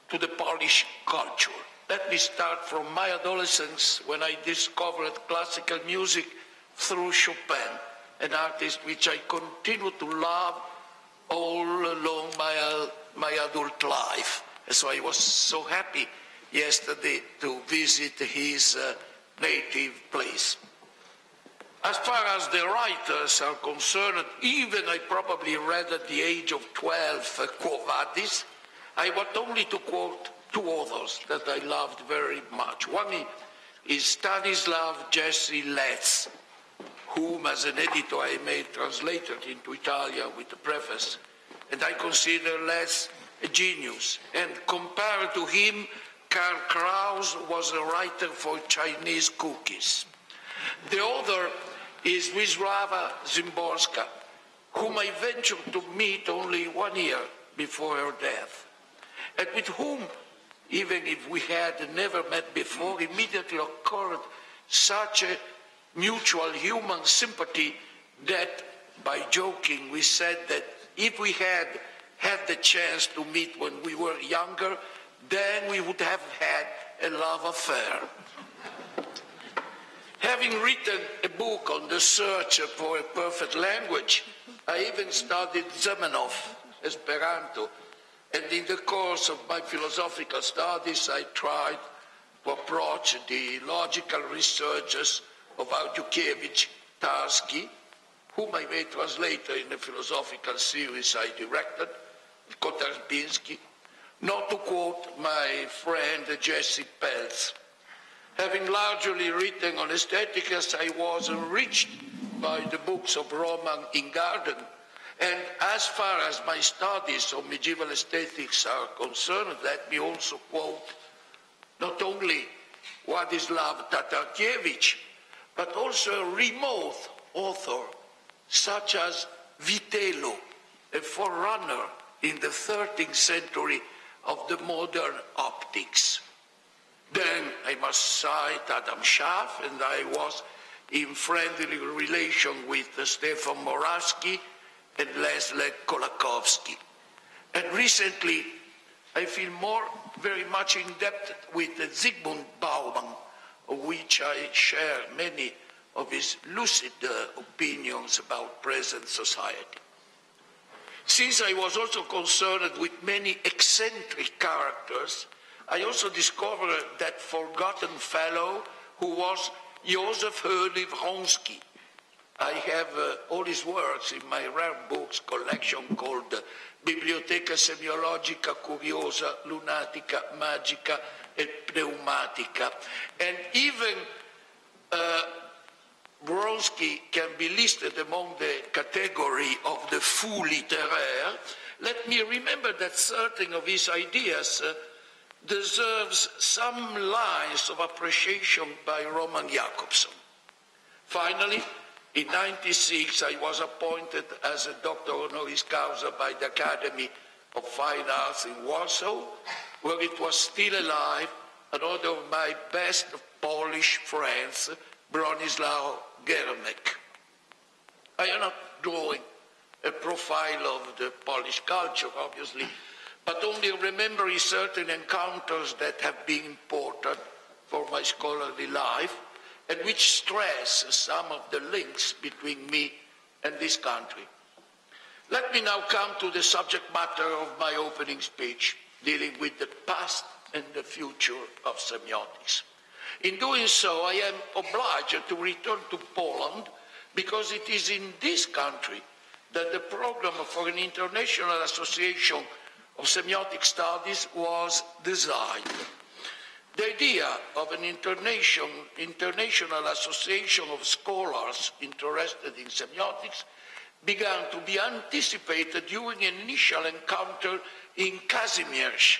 to the Polish culture. Let me start from my adolescence when I discovered classical music through Chopin, an artist which I continue to love all along my adult life. And so I was so happy yesterday to visit his native place. As far as the writers are concerned, even I probably read at the age of 12 Quo Vadis. I want only to quote two authors that I loved very much. One is Stanislav Jesse Letts, whom as an editor I made translated into Italian with a preface. And I consider Letts a genius. And compared to him, Karl Kraus was a writer for Chinese cookies. The other is Wisława Szymborska, whom I ventured to meet only 1 year before her death, and with whom, even if we had never met before, immediately occurred such a mutual human sympathy that, by joking, we said that if we had the chance to meet when we were younger, then we would have had a love affair. Having written a book on the search for a perfect language, I even studied Zamenhof, Esperanto, and in the course of my philosophical studies, I tried to approach the logical researches of Audiukiewicz, Tarski, whom I made translator in the philosophical series I directed, Kotarbinsky, not to quote my friend Jesse Peltz. Having largely written on aesthetics, I was enriched by the books of Roman Ingarden. And as far as my studies of medieval aesthetics are concerned, let me also quote not only Władysław Tatarkiewicz, but also a remote author such as Vitello, a forerunner in the 13th century of the modern optics. Then I must cite Adam Schaff, and I was in friendly relation with Stefan Moravsky and Leslie Kolakowski. And recently, I feel very much indebted with Zygmunt Bauman, of which I share many of his lucid opinions about present society. Since I was also concerned with many eccentric characters, I also discovered that forgotten fellow who was Joseph Hurley Wronski. I have all his works in my rare books collection called Biblioteca Semiologica Curiosa, Lunatica, Magica e Pneumatica. And even Wronski can be listed among the category of the fou littéraire. Let me remember that certain of his ideas deserves some lines of appreciation by Roman Jakobson. Finally, in 1996, I was appointed as a doctor honoris causa by the Academy of Fine Arts in Warsaw, where it was still alive, another of my best Polish friends, Bronislaw Geremek. I am not drawing a profile of the Polish culture, obviously, but only remembering certain encounters that have been important for my scholarly life and which stress some of the links between me and this country. Let me now come to the subject matter of my opening speech, dealing with the past and the future of semiotics. In doing so, I am obliged to return to Poland because it is in this country that the program for an international association of semiotic studies was designed. The idea of an international association of scholars interested in semiotics began to be anticipated during an initial encounter in Kazimierz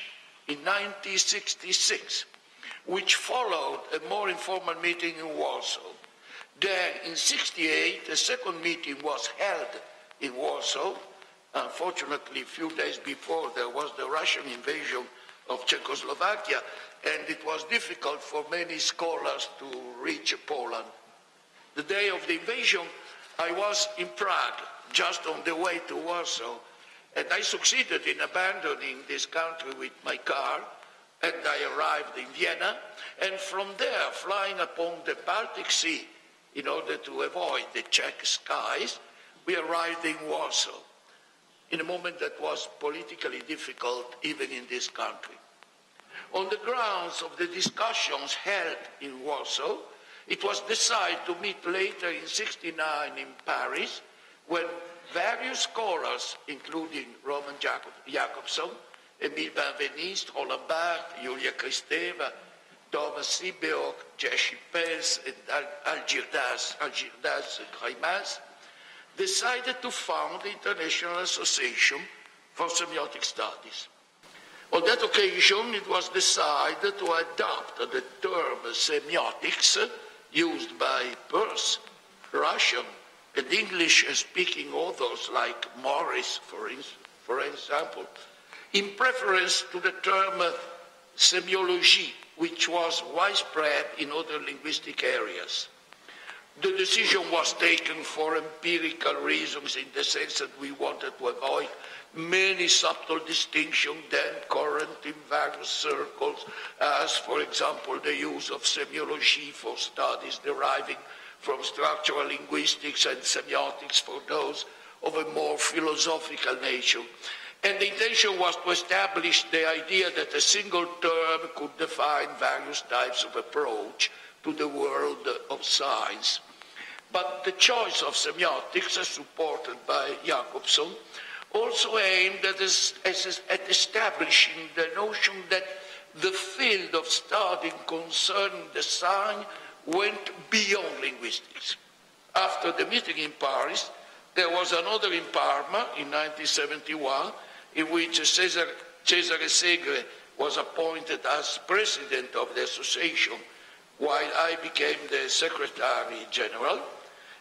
in 1966, which followed a more informal meeting in Warsaw. Then, in 1968, a second meeting was held in Warsaw. Unfortunately, a few days before, there was the Russian invasion of Czechoslovakia, and it was difficult for many scholars to reach Poland. The day of the invasion, I was in Prague, just on the way to Warsaw, And I succeeded in abandoning this country with my car, and I arrived in Vienna, and from there, flying upon the Baltic Sea in order to avoid the Czech skies, we arrived in Warsaw, in a moment that was politically difficult even in this country. On the grounds of the discussions held in Warsaw, it was decided to meet later in '69 in Paris, when various scholars, including Roman Jakobson, Emile Benveniste, Roland Barthes, Julia Kristeva, Thomas Sibeok, Jesse Pels, and Algirdas Greimas, decided to found the International Association for Semiotic Studies. On that occasion, it was decided to adopt the term semiotics used by Peirce, Russian, and English-speaking authors like Morris, for example, in preference to the term semiology, which was widespread in other linguistic areas. The decision was taken for empirical reasons, in the sense that we wanted to avoid many subtle distinctions then current in various circles, as, for example, the use of semiology for studies deriving from structural linguistics and semiotics for those of a more philosophical nature. And the intention was to establish the idea that a single term could define various types of approach to the world of science. But the choice of semiotics, as supported by Jakobson, also aimed at establishing the notion that the field of study concerning the sign went beyond linguistics. After the meeting in Paris, there was another in Parma in 1971, in which Cesare Segre was appointed as president of the association, while I became the secretary general.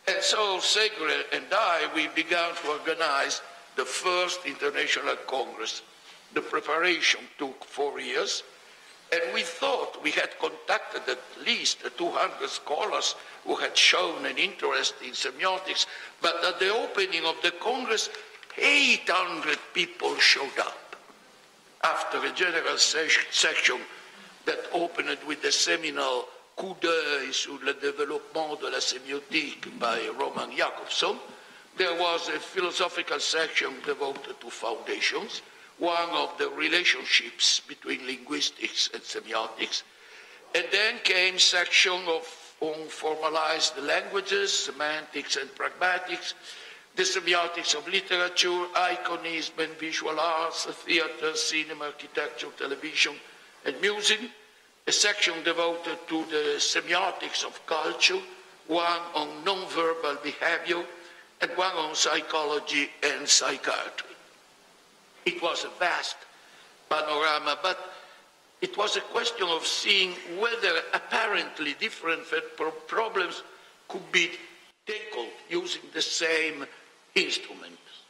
And so Segre and we began to organize the first international congress. The preparation took 4 years, and we thought we had contacted at least 200 scholars who had shown an interest in semiotics, but at the opening of the Congress, 800 people showed up. After a general section that opened with the seminal coup d'œil sur le développement de la sémiotique by Roman Jakobson, there was a philosophical section devoted to foundations, one of the relationships between linguistics and semiotics, and then came section on formalized languages, semantics and pragmatics, the semiotics of literature, iconism and visual arts, theater, cinema, architecture, television, and music, a section devoted to the semiotics of culture, one on nonverbal behavior, and one on psychology and psychiatry. It was a vast panorama, but it was a question of seeing whether apparently different problems could be tackled using the same instruments.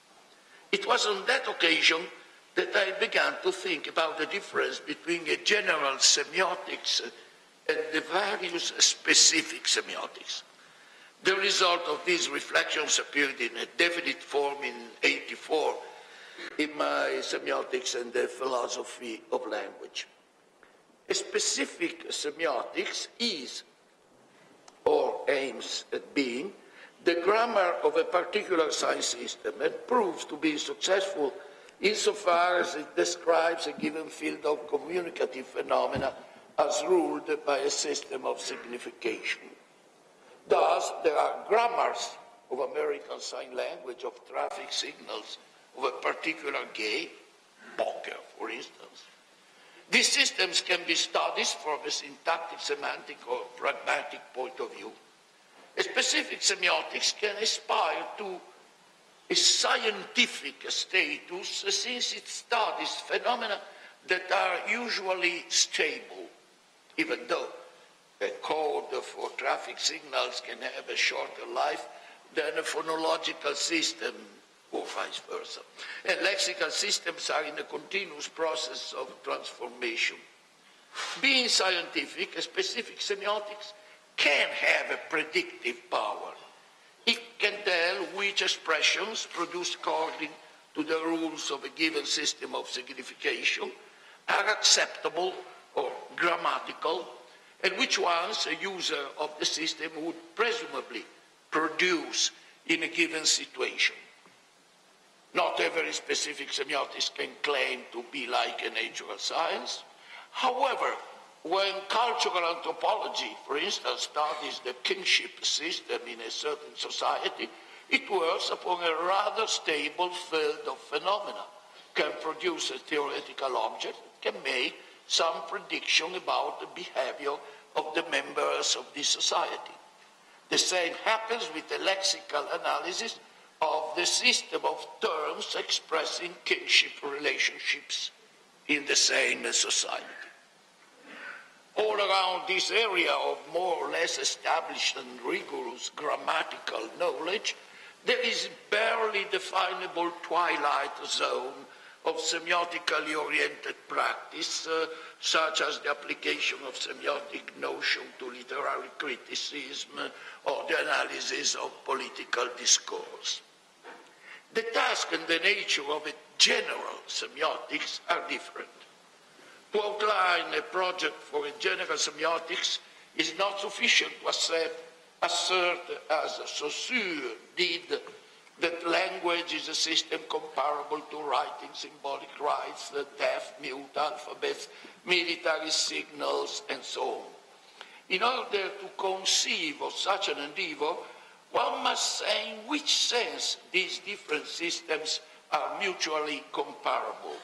It was on that occasion that I began to think about the difference between a general semiotics and the various specific semiotics. The result of these reflections appeared in a definite form in '84 in my Semiotics and the Philosophy of Language. A specific semiotics is, or aims at being, the grammar of a particular science system and proves to be successful insofar as it describes a given field of communicative phenomena as ruled by a system of signification. Thus, there are grammars of American Sign Language, of traffic signals of a particular game, poker, for instance. These systems can be studied from a syntactic, semantic, or pragmatic point of view. A specific semiotics can aspire to a scientific status since it studies phenomena that are usually stable, even though a code for traffic signals can have a shorter life than a phonological system, or vice versa. And lexical systems are in a continuous process of transformation. Being scientific, a specific semiotics can have a predictive power. It can tell which expressions produced according to the rules of a given system of signification are acceptable or grammatical, and which ones a user of the system would presumably produce in a given situation. Not every specific semiotics can claim to be like a natural science. However, when cultural anthropology, for instance, studies the kinship system in a certain society, it works upon a rather stable field of phenomena, can produce a theoretical object, can make some prediction about the behavior of the members of this society. The same happens with the lexical analysis of the system of terms expressing kinship relationships in the same society. All around this area of more or less established and rigorous grammatical knowledge, there is barely definable twilight zone of semiotically oriented practice, such as the application of semiotic notion to literary criticism or the analysis of political discourse. The task and the nature of a general semiotics are different. To outline a project for a general semiotics is not sufficient to assert, as Saussure did, that language is a system comparable to writing, symbolic rites, deaf, mute, alphabets, military signals, and so on. In order to conceive of such an endeavor, one must say in which sense these different systems are mutually comparable,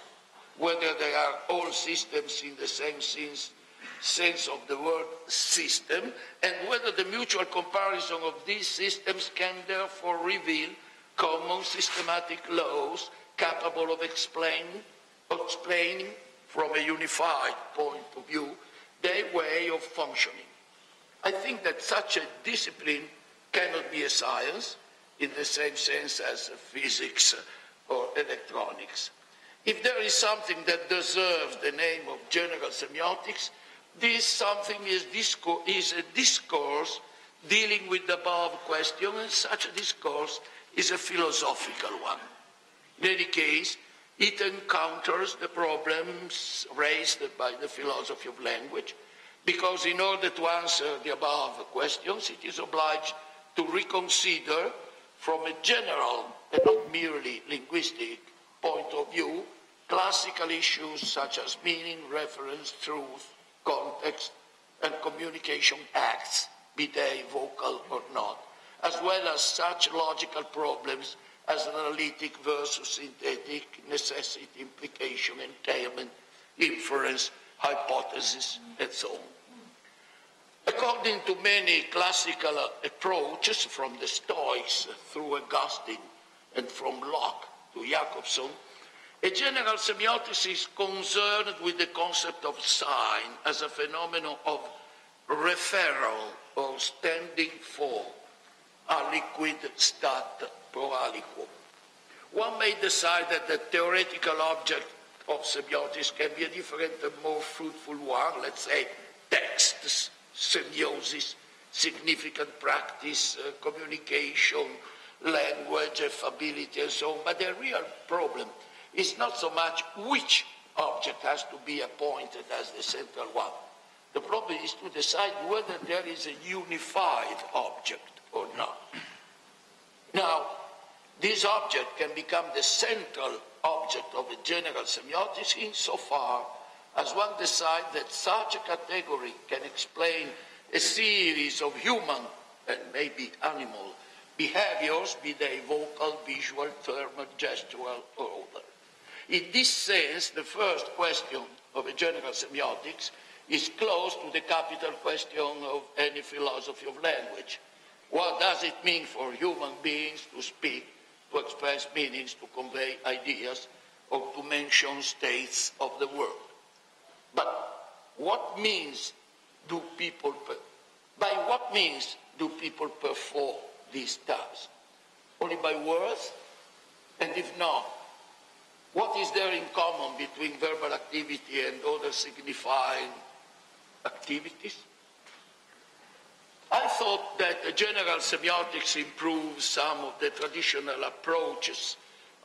whether they are all systems in the same sense of the word system, and whether the mutual comparison of these systems can therefore reveal common systematic laws capable of explaining from a unified point of view their way of functioning. I think that such a discipline cannot be a science in the same sense as physics or electronics. If there is something that deserves the name of general semiotics, this something is a discourse dealing with the above question, and such a discourse is a philosophical one. In any case, it encounters the problems raised by the philosophy of language, because in order to answer the above questions, it is obliged to reconsider from a general and not merely linguistic point of view classical issues such as meaning, reference, truth, context, and communication acts, be they vocal or not, as well as such logical problems as analytic versus synthetic, necessity, implication, entailment, inference, hypothesis, and so on. According to many classical approaches, from the Stoics through Augustine and from Locke to Jacobson, a general semiotics is concerned with the concept of sign as a phenomenon of referral or standing for, aliquid stat pro aliquo. One may decide that the theoretical object of semiotics can be a different and more fruitful one, let's say texts, semiosis, significant practice, communication, language, affability, and so on. But the real problem is not so much which object has to be appointed as the central one. The problem is to decide whether there is a unified object or not. Now, this object can become the central object of a general semiotics insofar as one decides that such a category can explain a series of human and maybe animal behaviors, be they vocal, visual, thermal, gestural, or other. In this sense, the first question of a general semiotics is close to the capital question of any philosophy of language. What does it mean for human beings to speak, to express meanings, to convey ideas, or to mention states of the world? But what means do people, by what means do people perform these tasks? Only by words? And if not, what is there in common between verbal activity and other signifying activities? I thought that the general semiotics improves some of the traditional approaches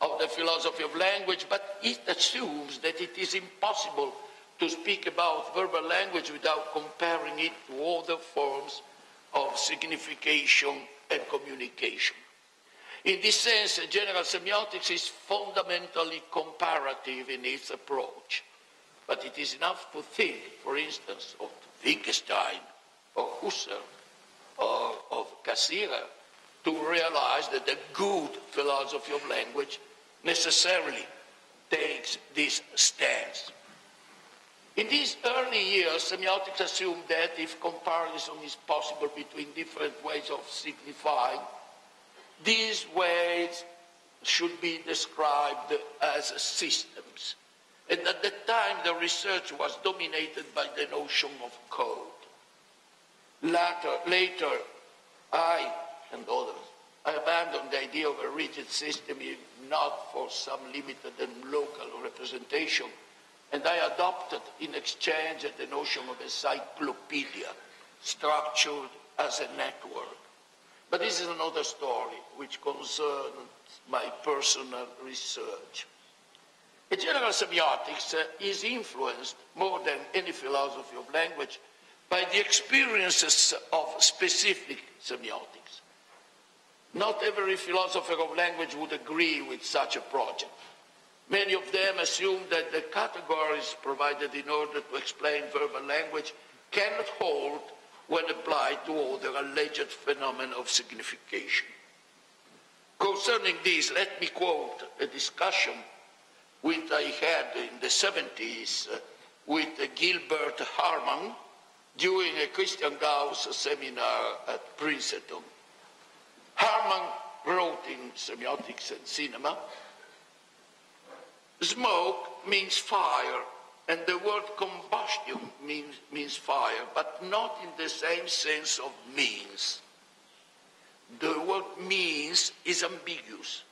of the philosophy of language, but it assumes that it is impossible to speak about verbal language without comparing it to other forms of signification and communication. In this sense, general semiotics is fundamentally comparative in its approach. But it is enough to think, for instance, of Wittgenstein, or Husserl, or of Cassirer, to realize that the good philosophy of language necessarily takes this stance. In these early years, semiotics assumed that if comparison is possible between different ways of signifying, these ways should be described as systems. And at that time, the research was dominated by the notion of code. Later, I and others abandoned the idea of a rigid system, if not for some limited and local representation, and I adopted in exchange the notion of a cyclopedia, structured as a network. But this is another story which concerns my personal research. A general semiotics is influenced more than any philosophy of language by the experiences of specific semiotics. Not every philosopher of language would agree with such a project. Many of them assume that the categories provided in order to explain verbal language cannot hold when applied to other alleged phenomena of signification. Concerning this, let me quote a discussion which I had in the 70s with Gilbert Harman during a Christian Gauss seminar at Princeton. Harman wrote in Semiotics and Cinema, smoke means fire, and the word combustion means fire, but not in the same sense of means. The word means is ambiguous.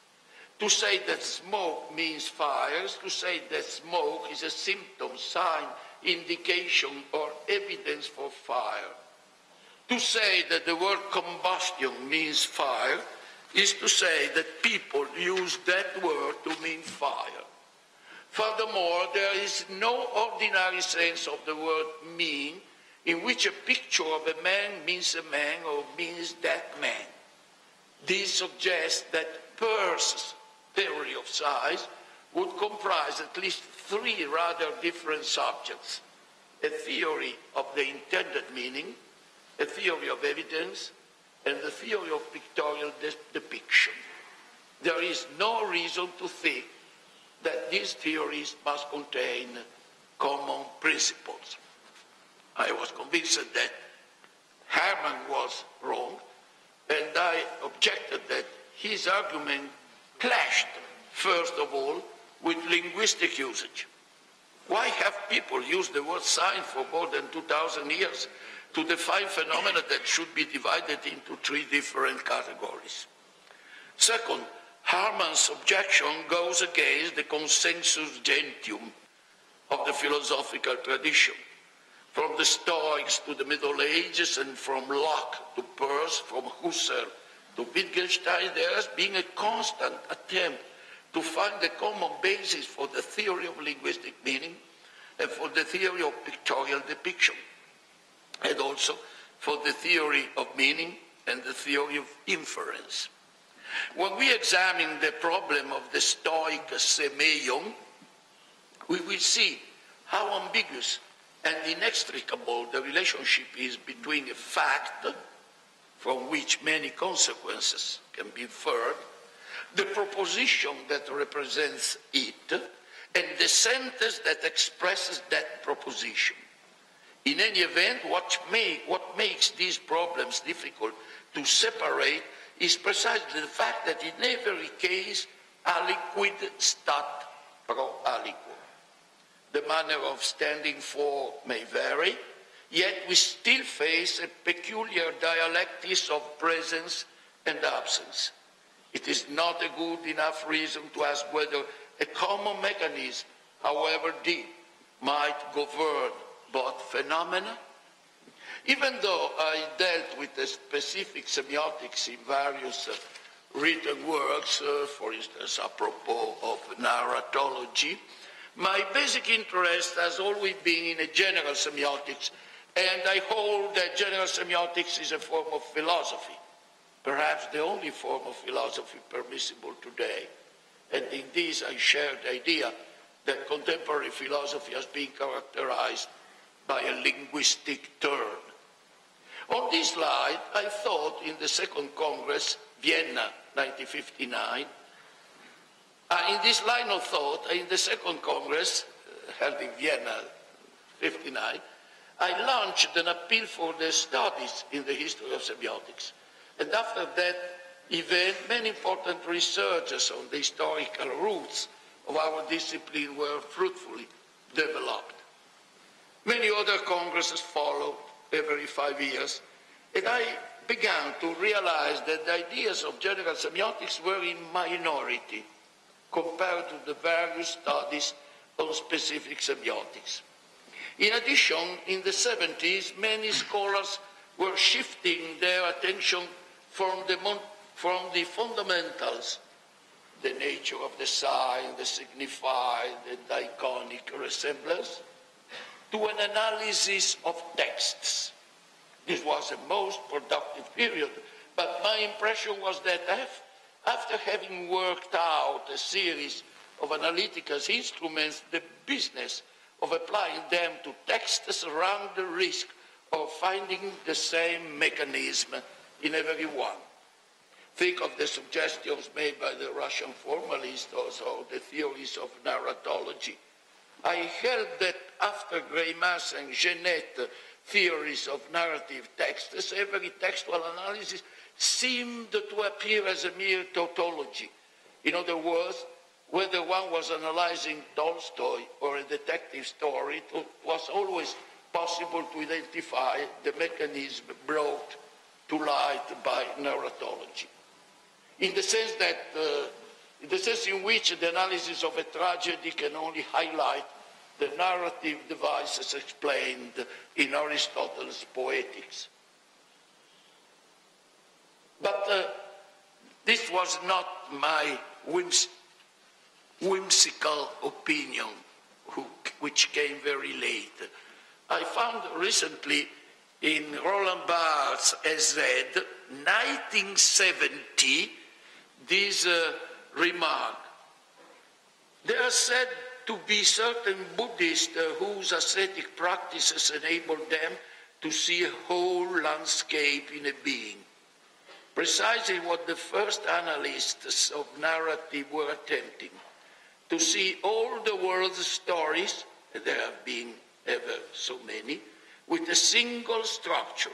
To say that smoke means fire is to say that smoke is a symptom, sign, indication, or evidence for fire. To say that the word combustion means fire is to say that people use that word to mean fire. Furthermore, there is no ordinary sense of the word mean in which a picture of a man means a man or means that man. This suggests that Peirce's theory of size would comprise at least three rather different subjects: a theory of the intended meaning, a theory of evidence, and the theory of pictorial depiction. There is no reason to think that these theories must contain common principles. I was convinced that Harman was wrong, and I objected that his argument clashed, first of all, with linguistic usage. Why have people used the word sign for more than 2,000 years to define phenomena that should be divided into three different categories? Second, Harman's objection goes against the consensus gentium of the philosophical tradition. From the Stoics to the Middle Ages, and from Locke to Peirce, from Husserl to Wittgenstein, there has been a constant attempt to find a common basis for the theory of linguistic meaning and for the theory of pictorial depiction, and also for the theory of meaning and the theory of inference. When we examine the problem of the Stoic semeion, we will see how ambiguous and inextricable the relationship is between a fact, from which many consequences can be inferred, the proposition that represents it, and the sentence that expresses that proposition. In any event, what makes these problems difficult to separate is precisely the fact that in every case, aliquid stat pro aliquo. The manner of standing for may vary, yet we still face a peculiar dialectics of presence and absence. It is not a good enough reason to ask whether a common mechanism, however deep, might govern both phenomena. Even though I dealt with the specific semiotics in various written works, for instance, apropos of narratology, my basic interest has always been in general semiotics, and I hold that general semiotics is a form of philosophy, perhaps the only form of philosophy permissible today. And in this I share the idea that contemporary philosophy has been characterized by a linguistic turn. On this slide, I thought in the Second Congress, Vienna, 1959, in this line of thought, in the Second Congress, held in Vienna, 59, I launched an appeal for the studies in the history of semiotics. And after that event, many important researches on the historical roots of our discipline were fruitfully developed. Many other congresses followed every 5 years, and I began to realize that the ideas of general semiotics were in minority compared to the various studies on specific semiotics. In addition, in the 70s, many scholars were shifting their attention from the fundamentals, the nature of the sign, the signified and iconic resemblance, to an analysis of texts. This was a most productive period, but my impression was that after having worked out a series of analytical instruments, the business of applying them to texts ran the risk of finding the same mechanism in every one. Think of the suggestions made by the Russian formalists, also the theories of narratology. I held that after Greimas and Genet theories of narrative texts, every textual analysis seemed to appear as a mere tautology. In other words, whether one was analyzing Tolstoy or a detective story, it was always possible to identify the mechanism brought to light by narratology. In the sense in which the analysis of a tragedy can only highlight the narrative devices explained in Aristotle's Poetics. But this was not my whimsical opinion, which came very late. I found recently in Roland Barthes' SZ, 1970, this remark. There are said to be certain Buddhists whose ascetic practices enable them to see a whole landscape in a being. Precisely what the first analysts of narrative were attempting, to see all the world's stories, and there have been ever so many, with a single structure.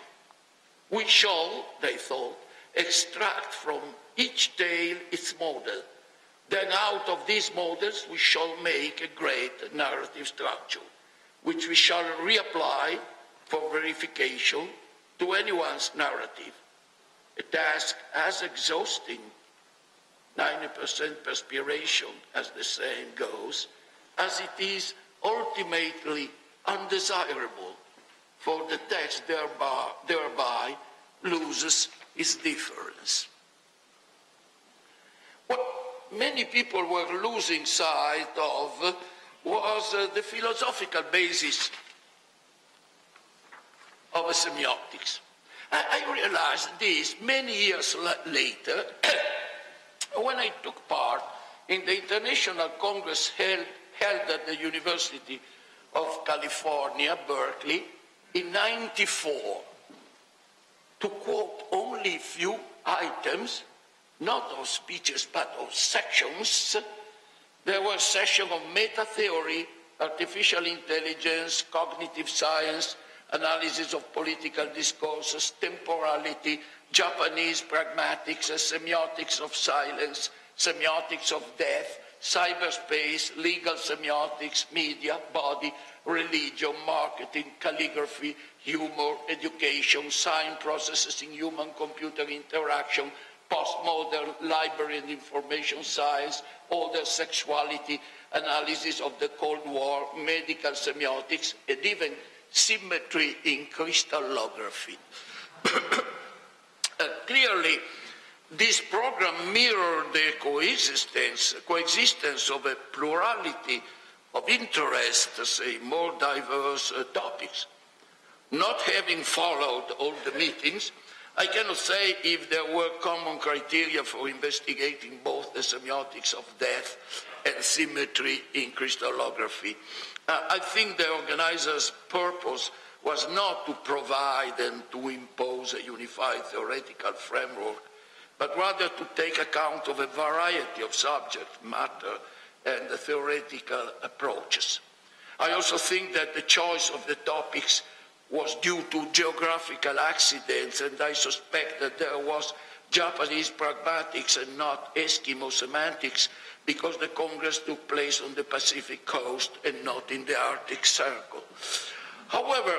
We shall, they thought, extract from each tale its model. Then out of these models we shall make a great narrative structure, which we shall reapply for verification to anyone's narrative. A task as exhausting, 90% perspiration, as the saying goes, as it is ultimately undesirable, for the text thereby loses its difference. What many people were losing sight of was the philosophical basis of semiotics. I realized this many years later when I took part in the International Congress held at the University of California, Berkeley, in '94. To quote only a few items, not of speeches but of sections, there were sessions of meta-theory, artificial intelligence, cognitive science, analysis of political discourses, temporality, Japanese pragmatics, semiotics of silence, semiotics of death, cyberspace, legal semiotics, media, body, religion, marketing, calligraphy, humor, education, sign processing, human-computer interaction, postmodern library and information science, older sexuality, analysis of the Cold War, medical semiotics, and even symmetry in crystallography. Clearly, This program mirrored the coexistence of a plurality of interests, more diverse topics. Not having followed all the meetings, I cannot say if there were common criteria for investigating both the semiotics of death and symmetry in crystallography. I think the organizers' purpose was not to provide and to impose a unified theoretical framework, but rather to take account of a variety of subject matter and the theoretical approaches. I also think that the choice of the topics was due to geographical accidents, and I suspect that there was Japanese pragmatics and not Eskimo semantics because the Congress took place on the Pacific coast and not in the Arctic Circle. However,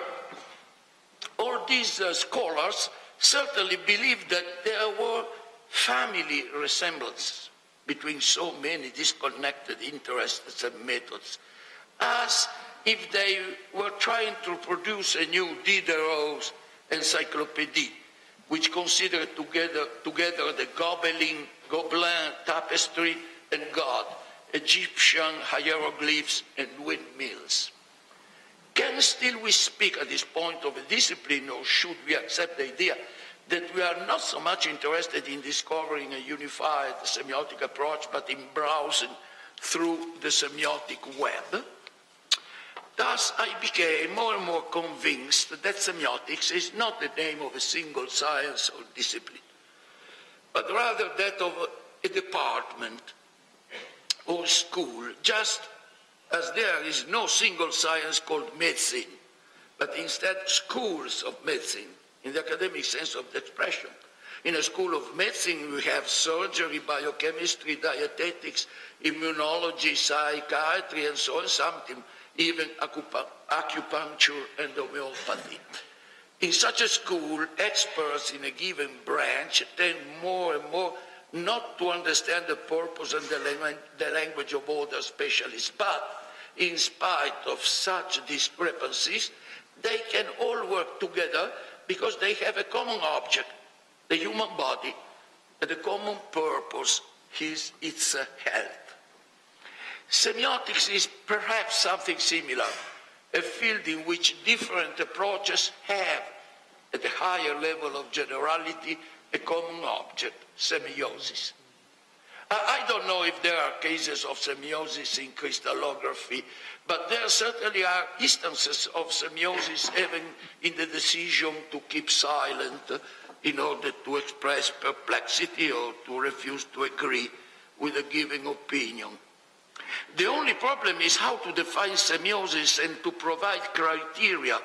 all these scholars certainly believed that there were family resemblances between so many disconnected interests and methods, as if they were trying to produce a new Diderot's encyclopedia, which considered together the Gobelin tapestry and God, Egyptian hieroglyphs and windmills. Can still we speak at this point of a discipline, or should we accept the idea that we are not so much interested in discovering a unified semiotic approach, but in browsing through the semiotic web? Thus, I became more and more convinced that semiotics is not the name of a single science or discipline, but rather that of a department or school, just as there is no single science called medicine, but instead schools of medicine, in the academic sense of the expression. In a school of medicine, we have surgery, biochemistry, dietetics, immunology, psychiatry, and so on, something, even acupuncture and homeopathy. In such a school, experts in a given branch tend more and more not to understand the purpose and the language of other specialists, but in spite of such discrepancies, they can all work together because they have a common object, the human body, and the common purpose is its health. Semiotics is perhaps something similar, a field in which different approaches have, at a higher level of generality, a common object, semiosis. I don't know if there are cases of semiosis in crystallography, but there certainly are instances of semiosis even in the decision to keep silent in order to express perplexity or to refuse to agree with a given opinion. The only problem is how to define semiosis and to provide criteria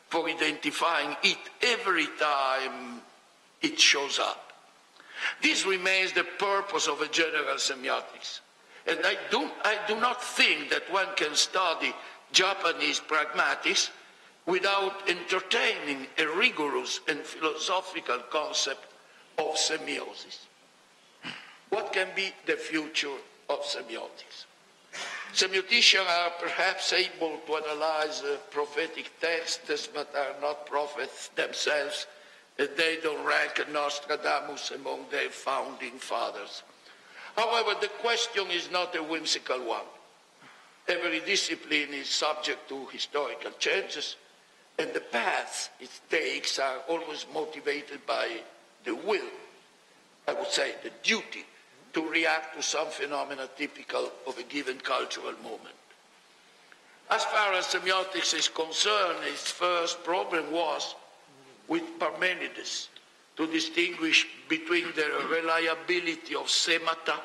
for identifying it every time it shows up. This remains the purpose of a general semiotics. And I do not think that one can study Japanese pragmatics without entertaining a rigorous and philosophical concept of semiosis. What can be the future of semiotics? Semioticians are perhaps able to analyze prophetic texts, but are not prophets themselves. They don't rank Nostradamus among their founding fathers. However, the question is not a whimsical one. Every discipline is subject to historical changes, and the paths it takes are always motivated by the will, I would say the duty, to react to some phenomena typical of a given cultural moment. As far as semiotics is concerned, its first problem was with Parmenides, to distinguish between the reliability of semata,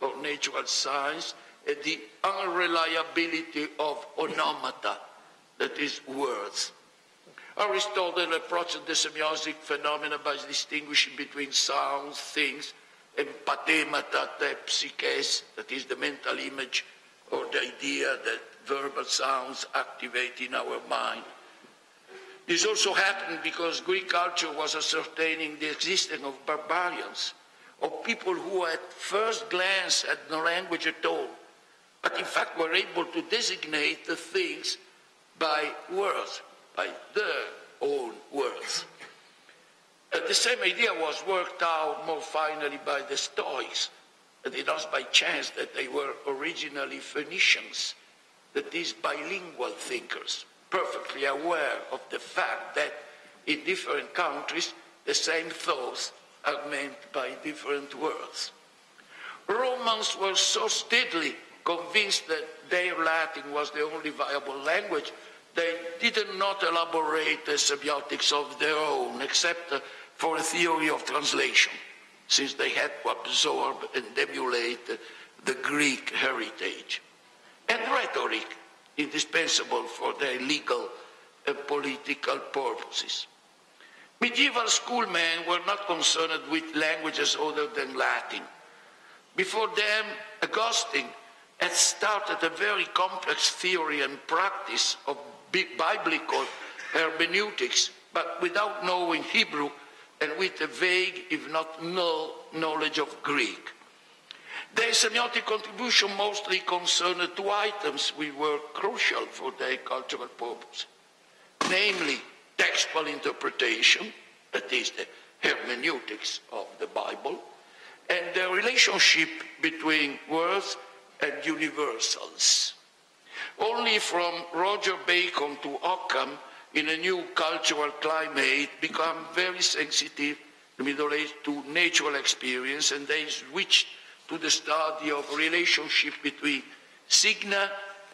or natural science, and the unreliability of onomata, that is, words. Aristotle approached the semiotic phenomena by distinguishing between sounds, things, and pathemata, the psyches, that is the mental image, or the idea that verbal sounds activate in our mind. This also happened because Greek culture was ascertaining the existence of barbarians, of people who at first glance had no language at all, but in fact were able to designate the things by words, by their own words. The same idea was worked out more finally by the Stoics. It was by chance that they were originally Phoenicians, that these bilingual thinkers, perfectly aware of the fact that in different countries the same thoughts are meant by different words. Romans were so steadily convinced that their Latin was the only viable language, they did not elaborate a semiotics of their own, except for a theory of translation, since they had to absorb and emulate the Greek heritage. And rhetoric, indispensable for their legal and political purposes. Medieval schoolmen were not concerned with languages other than Latin. Before them, Augustine had started a very complex theory and practice of biblical hermeneutics, but without knowing Hebrew and with a vague, if not null, knowledge of Greek. Their semiotic contribution mostly concerned two items which were crucial for their cultural purpose, namely textual interpretation, that is the hermeneutics of the Bible, and the relationship between words and universals. Only from Roger Bacon to Occam, in a new cultural climate, become very sensitive, the Middle Age, to natural experience, and they switched to the study of relationship between signa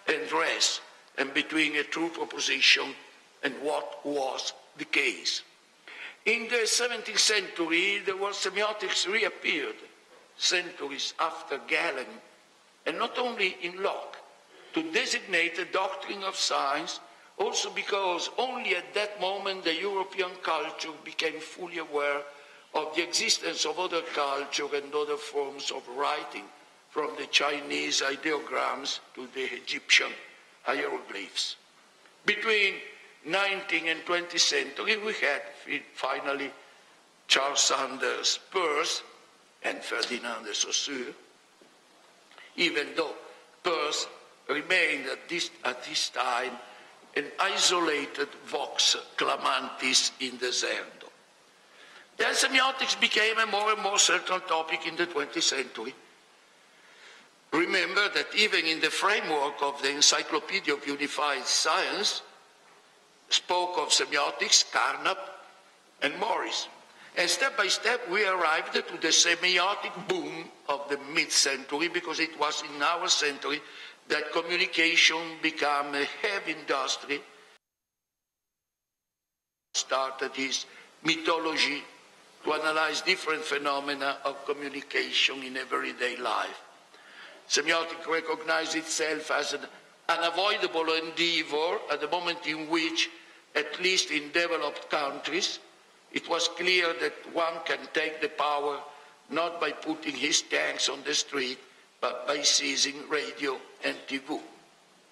and res, and between a true proposition and what was the case. In the 17th century, the word semiotics reappeared, centuries after Galen, and not only in Locke, to designate a doctrine of science, also because only at that moment the European culture became fully aware of the existence of other culture and other forms of writing, from the Chinese ideograms to the Egyptian hieroglyphs. Between 19th and 20th century, we had finally Charles Sanders Peirce and Ferdinand de Saussure, even though Peirce remained at this time an isolated vox clamantis in deserto. Then semiotics became a more and more certain topic in the 20th century. Remember that even in the framework of the Encyclopedia of Unified Science, spoke of semiotics, Carnap, and Morris. And step by step, we arrived to the semiotic boom of the mid-century, because it was in our century that communication became a heavy industry. Started his mythology to analyze different phenomena of communication in everyday life. Semiotics recognized itself as an unavoidable endeavor at the moment in which, at least in developed countries, it was clear that one can take the power not by putting his tanks on the street, but by seizing radio and TV,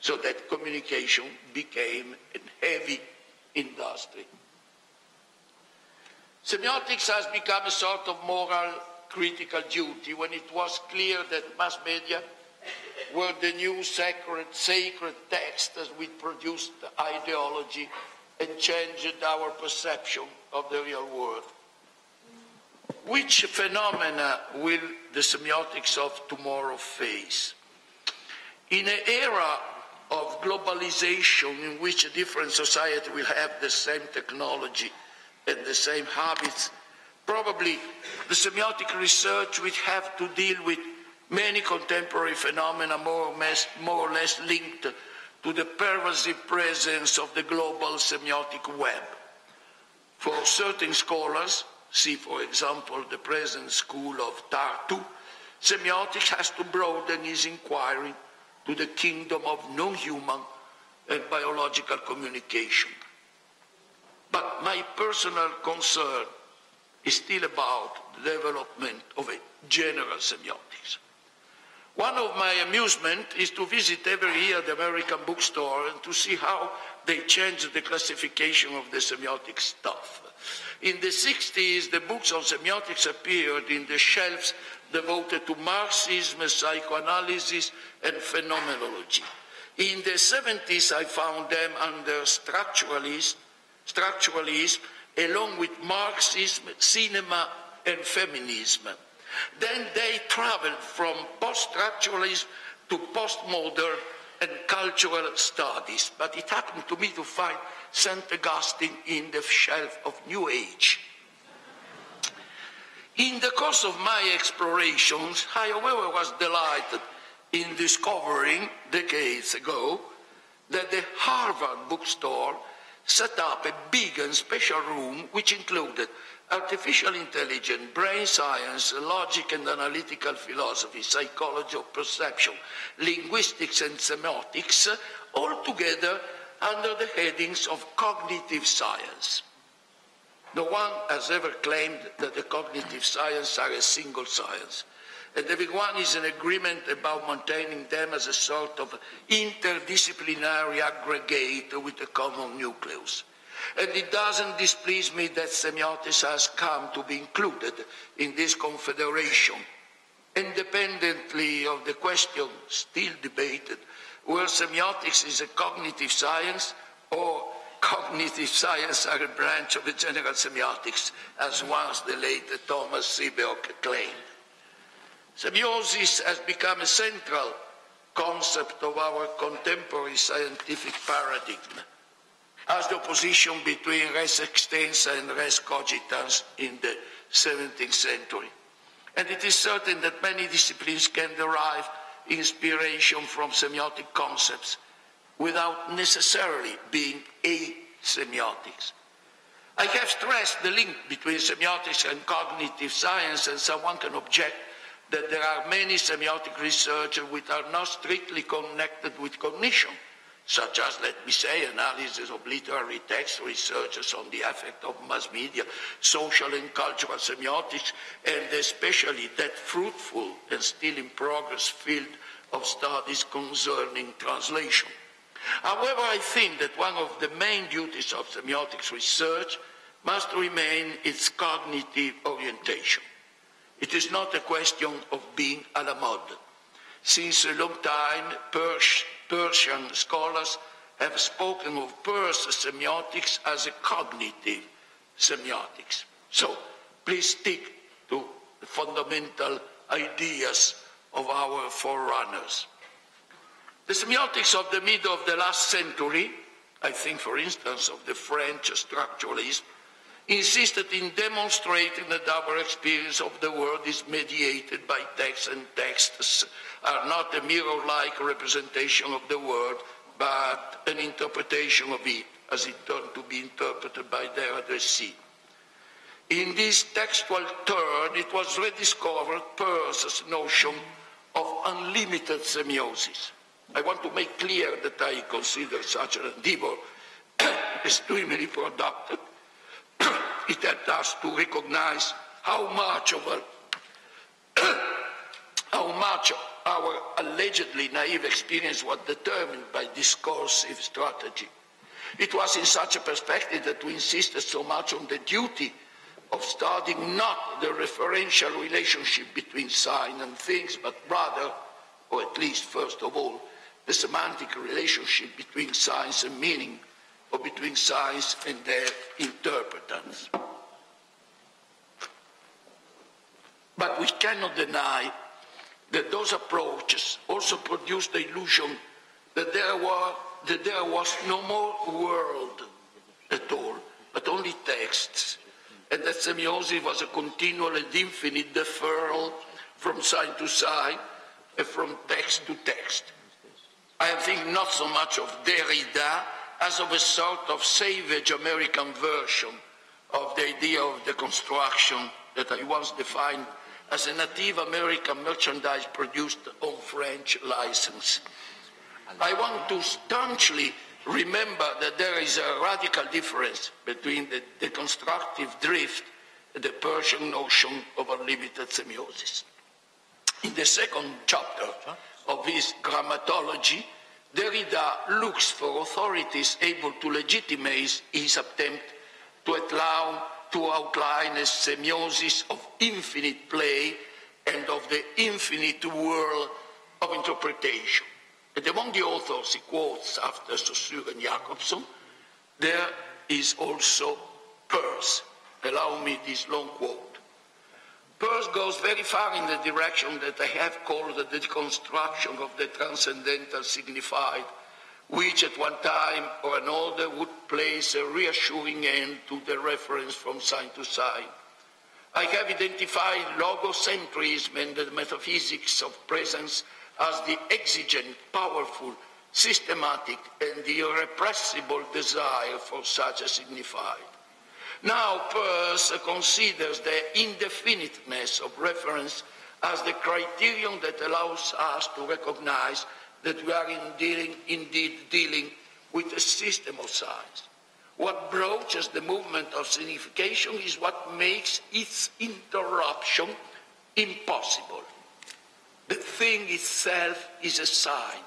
so that communication became a heavy industry. Semiotics has become a sort of moral critical duty when it was clear that mass media were the new sacred texts which produced ideology and changed our perception of the real world. Which phenomena will the semiotics of tomorrow face? In an era of globalization in which a different society will have the same technology and the same habits, probably the semiotic research will have to deal with many contemporary phenomena more or less linked to the pervasive presence of the global semiotic web. For certain scholars, see for example the present school of Tartu, semiotics has to broaden his inquiry to the kingdom of non-human and biological communication. But my personal concern is still about the development of a general semiotics. One of my amusements is to visit every year the American bookstore and to see how they change the classification of the semiotic stuff. In the 60s, the books on semiotics appeared in the shelves devoted to Marxism, psychoanalysis, and phenomenology. In the 70s, I found them under structuralism, along with Marxism, cinema, and feminism. Then they traveled from post-structuralism to postmodern and cultural studies. But it happened to me to find St. Augustine in the shelf of New Age. In the course of my explorations, I, however, was delighted in discovering decades ago that the Harvard bookstore set up a big and special room which included artificial intelligence, brain science, logic and analytical philosophy, psychology of perception, linguistics and semiotics, all together under the headings of cognitive science. No one has ever claimed that the cognitive sciences are a single science, and everyone is in agreement about maintaining them as a sort of interdisciplinary aggregate with a common nucleus. And it doesn't displease me that semiotics has come to be included in this confederation, independently of the question still debated, whether semiotics is a cognitive science or cognitive science are a branch of the general semiotics, as once the late Thomas Seeberg claimed. Semiosis has become a central concept of our contemporary scientific paradigm, as the opposition between res extensa and res cogitans in the 17th century. And it is certain that many disciplines can derive inspiration from semiotic concepts without necessarily being asemiotics. I have stressed the link between semiotics and cognitive science, and someone can object that there are many semiotic researchers which are not strictly connected with cognition, such as, let me say, analysis of literary text, researches on the effect of mass media, social and cultural semiotics, and especially that fruitful and still in progress field of studies concerning translation. However, I think that one of the main duties of semiotics research must remain its cognitive orientation. It is not a question of being a la mode. Since a long time, Persian scholars have spoken of Peirce semiotics as a cognitive semiotics. So please stick to the fundamental ideas of our forerunners. The semiotics of the middle of the last century, I think, for instance, of the French structuralism, insisted in demonstrating that our experience of the world is mediated by text, and texts are not a mirror-like representation of the world, but an interpretation of it as it turned to be interpreted by their addressee. In this textual turn, it was rediscovered Peirce's notion of unlimited semiosis. I want to make clear that I consider such an endeavor extremely productive. It helped us to recognize how much our allegedly naive experience was determined by discursive strategy. It was in such a perspective that we insisted so much on the duty of studying not the referential relationship between sign and things, but rather, or at least first of all, the semantic relationship between signs and meaning, or between signs and their interpretants. But we cannot deny that those approaches also produced the illusion that there was no more world at all, but only texts, and that semiosis was a continual and infinite deferral from sign to sign and from text to text. I think not so much of Derrida as of a sort of savage American version of the idea of deconstruction that I once defined as a Native American merchandise produced on French license. I want to staunchly remember that there is a radical difference between the deconstructive drift and the Persian notion of unlimited semiosis. In the second chapter of his grammatology, Derrida looks for authorities able to legitimize his attempt to outline a semiosis of infinite play and of the infinite world of interpretation. And among the authors he quotes after Saussure and Jacobson, there is also Peirce. Allow me this long quote. Peirce goes very far in the direction that I have called the deconstruction of the transcendental signified, which at one time or another would place a reassuring end to the reference from sign to sign. I have identified logocentrism and the metaphysics of presence as the exigent, powerful, systematic, and the irrepressible desire for such a signified. Now, Peirce considers the indefiniteness of reference as the criterion that allows us to recognize that we are indeed dealing with a system of signs. What broaches the movement of signification is what makes its interruption impossible. The thing itself is a sign.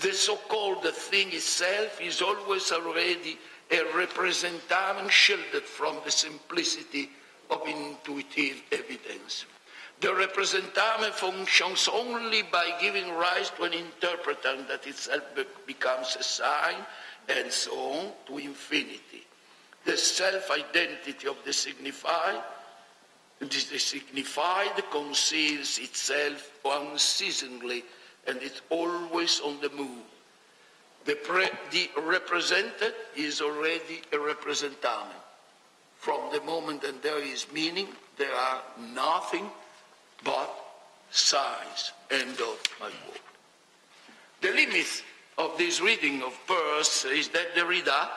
The so-called thing itself is always already a representamen shielded from the simplicity of intuitive evidence. The representamen functions only by giving rise to an interpreter that itself becomes a sign, and so on to infinity. The self-identity of the signified conceals itself unceasingly, and it's always on the move. The represented is already a representamen. From the moment that there is meaning, there are nothing but signs. End of my quote. The limits of this reading of Peirce is that Derrida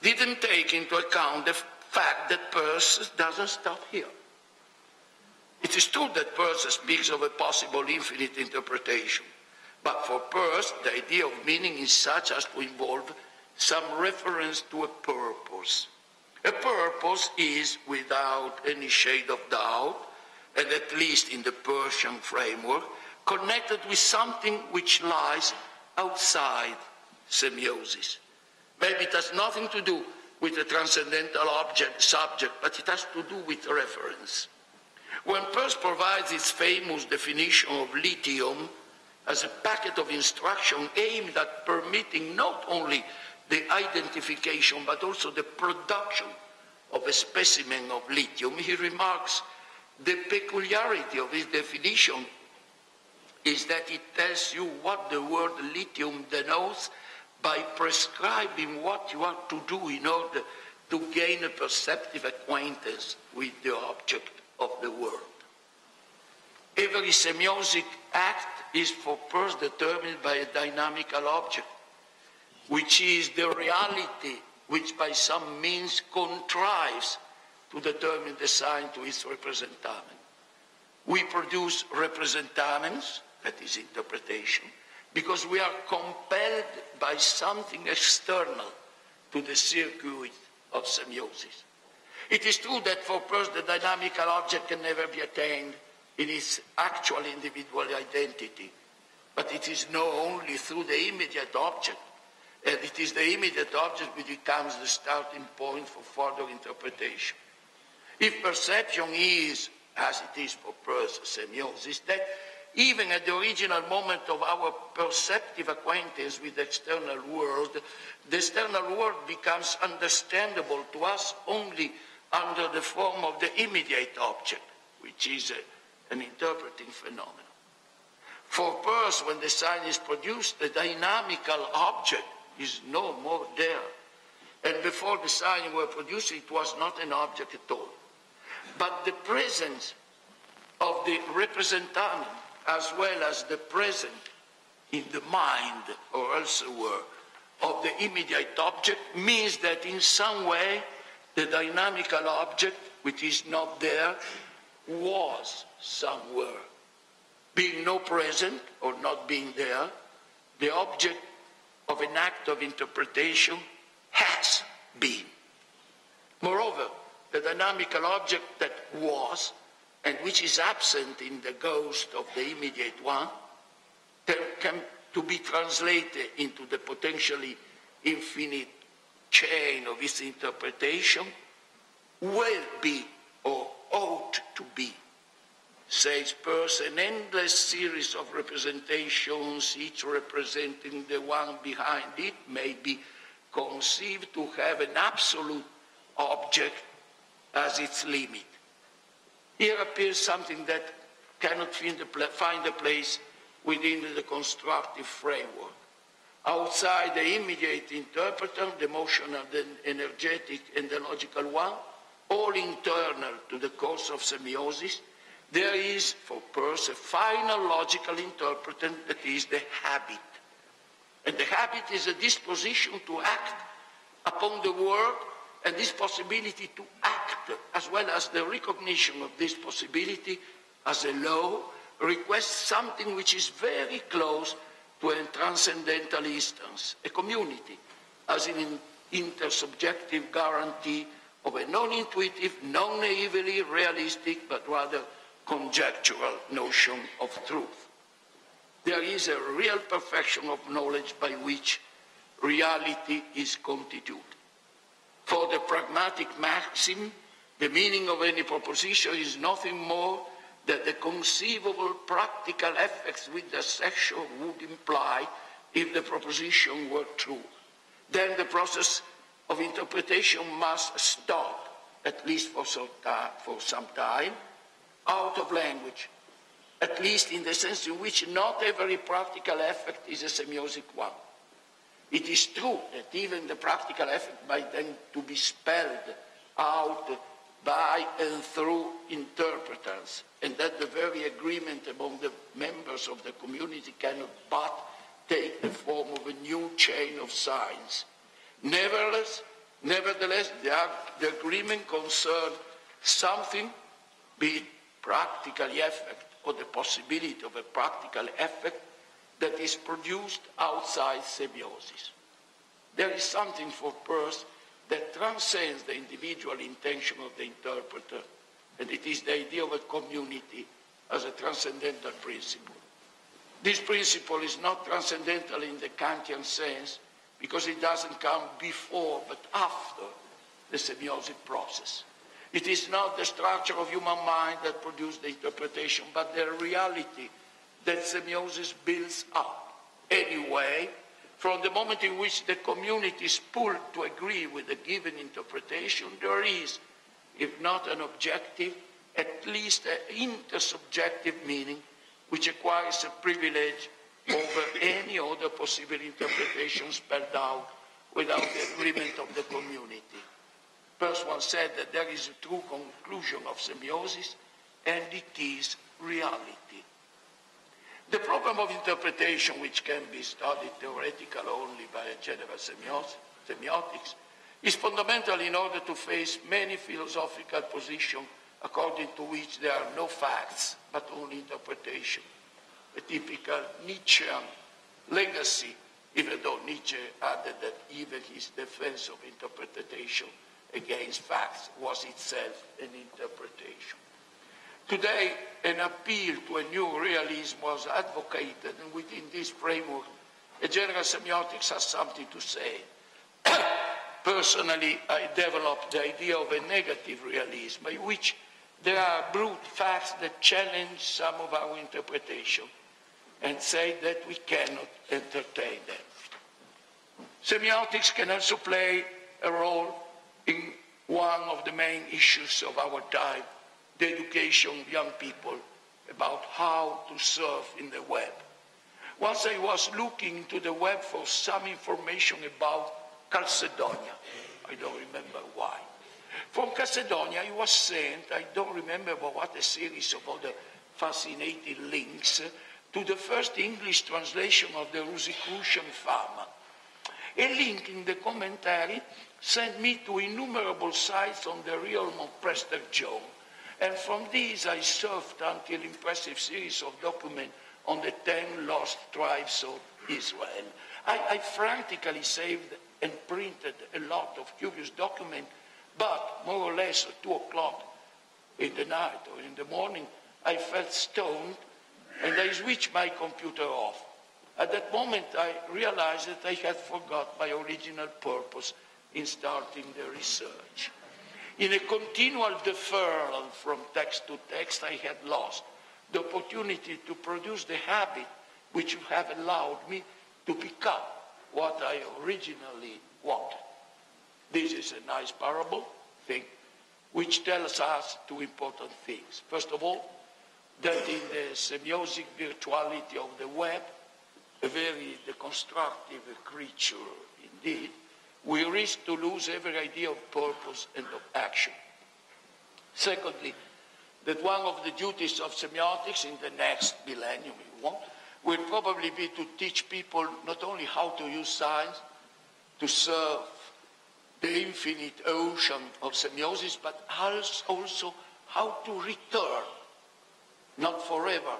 didn't take into account the fact that Peirce doesn't stop here. It is true that Peirce speaks of a possible infinite interpretation, but for Peirce, the idea of meaning is such as to involve some reference to a purpose. A purpose is, without any shade of doubt, and at least in the Peircean framework, connected with something which lies outside semiosis. Maybe it has nothing to do with the transcendental subject, but it has to do with reference. When Peirce provides its famous definition of lithium as a packet of instruction aimed at permitting not only the identification but also the production of a specimen of lithium, he remarks the peculiarity of his definition is that it tells you what the word lithium denotes by prescribing what you are to do in order to gain a perceptive acquaintance with the object of the world. Every semiotic act is for Peirce determined by a dynamical object, which is the reality which by some means contrives to determine the sign to its representamen. We produce representamens, that is interpretation, because we are compelled by something external to the circuit of semiosis. It is true that for Peirce the dynamical object can never be attained in its actual individual identity, but it is known only through the immediate object, and it is the immediate object which becomes the starting point for further interpretation. If perception is, as it is for Peirce, semiosis, that even at the original moment of our perceptive acquaintance with the external world, the external world becomes understandable to us only under the form of the immediate object, which is an interpreting phenomenon. For Peirce, when the sign is produced, the dynamical object is no more there. And before the sign were produced, it was not an object at all. But the presence of the representamen, as well as the present in the mind or elsewhere of the immediate object, means that in some way the dynamical object, which is not there, was somewhere. Being no present or not being there, the object of an act of interpretation has been. Moreover, the dynamical object that was and which is absent in the ghost of the immediate one can to be translated into the potentially infinite chain of its interpretation will be or ought to be, says Peirce, an endless series of representations, each representing the one behind it, may be conceived to have an absolute object as its limit. Here appears something that cannot find a place within the constructive framework. Outside the immediate interpreter, the emotional, the energetic, and the logical one, all internal to the course of semiosis, there is, for Peirce, a final logical interpreter that is the habit. And the habit is a disposition to act upon the world, and this possibility to act, as well as the recognition of this possibility as a law, requests something which is very close to a transcendental instance, a community, as an intersubjective guarantee of a non-intuitive, non-naively realistic, but rather conjectural notion of truth. There is a real perfection of knowledge by which reality is constituted. For the pragmatic maxim, the meaning of any proposition is nothing more than the conceivable practical effects which the assertion would imply if the proposition were true. Then the process of interpretation must stop, at least for some time, out of language, at least in the sense in which not every practical effect is a semiosic one. It is true that even the practical effect might then to be spelled out by and through interpreters, and that the very agreement among the members of the community cannot but take the form of a new chain of signs. Nevertheless, the agreement concerned something, be it practical effect or the possibility of a practical effect, that is produced outside semiosis. There is something for Peirce that transcends the individual intention of the interpreter, and it is the idea of a community as a transcendental principle. This principle is not transcendental in the Kantian sense because it doesn't come before but after the semiosic process. It is not the structure of human mind that produced the interpretation, but the reality that semiosis builds up. Anyway, from the moment in which the community is pulled to agree with a given interpretation, there is, if not an objective, at least an intersubjective meaning which acquires a privilege over any other possible interpretation spelled out without the agreement of the community. Peirce once said that there is a true conclusion of semiosis, and it is reality. The problem of interpretation, which can be studied theoretically only by a general semiotics, is fundamental in order to face many philosophical positions according to which there are no facts but only interpretation. A typical Nietzschean legacy, even though Nietzsche added that even his defense of interpretation against facts was itself an interpretation. Today, an appeal to a new realism was advocated, and within this framework, a general semiotics has something to say. Personally, I developed the idea of a negative realism, by which there are brute facts that challenge some of our interpretation and say that we cannot entertain them. Semiotics can also play a role in one of the main issues of our time, the education of young people about how to surf in the web. Once I was looking into the web for some information about Calcedonia. I don't remember why. From Calcedonia, I was sent, I don't remember what, a series of other fascinating links to the first English translation of the Rosicrucian Fama. A link in the commentary sent me to innumerable sites on the realm of Prester John. And from these I surfed until an impressive series of documents on the 10 lost tribes of Israel. I frantically saved and printed a lot of curious documents, but more or less at 2 o'clock in the night or in the morning, I felt stoned and I switched my computer off. At that moment, I realized that I had forgot my original purpose in starting the research. In a continual deferral from text to text, I had lost the opportunity to produce the habit which would have allowed me to pick up what I originally wanted. This is a nice parable, thing, which tells us two important things. First of all, that in the semiotic virtuality of the web, a very deconstructive creature indeed, we risk to lose every idea of purpose and of action. Secondly, that one of the duties of semiotics in the next millennium, will probably be to teach people not only how to use science to serve the infinite ocean of semiosis, but also how to return, not forever,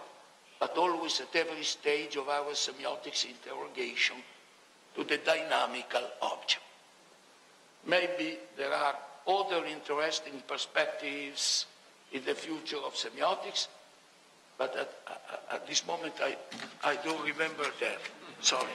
but always at every stage of our semiotics interrogation, to the dynamical object. Maybe there are other interesting perspectives in the future of semiotics, but at this moment I don't remember that. Sorry.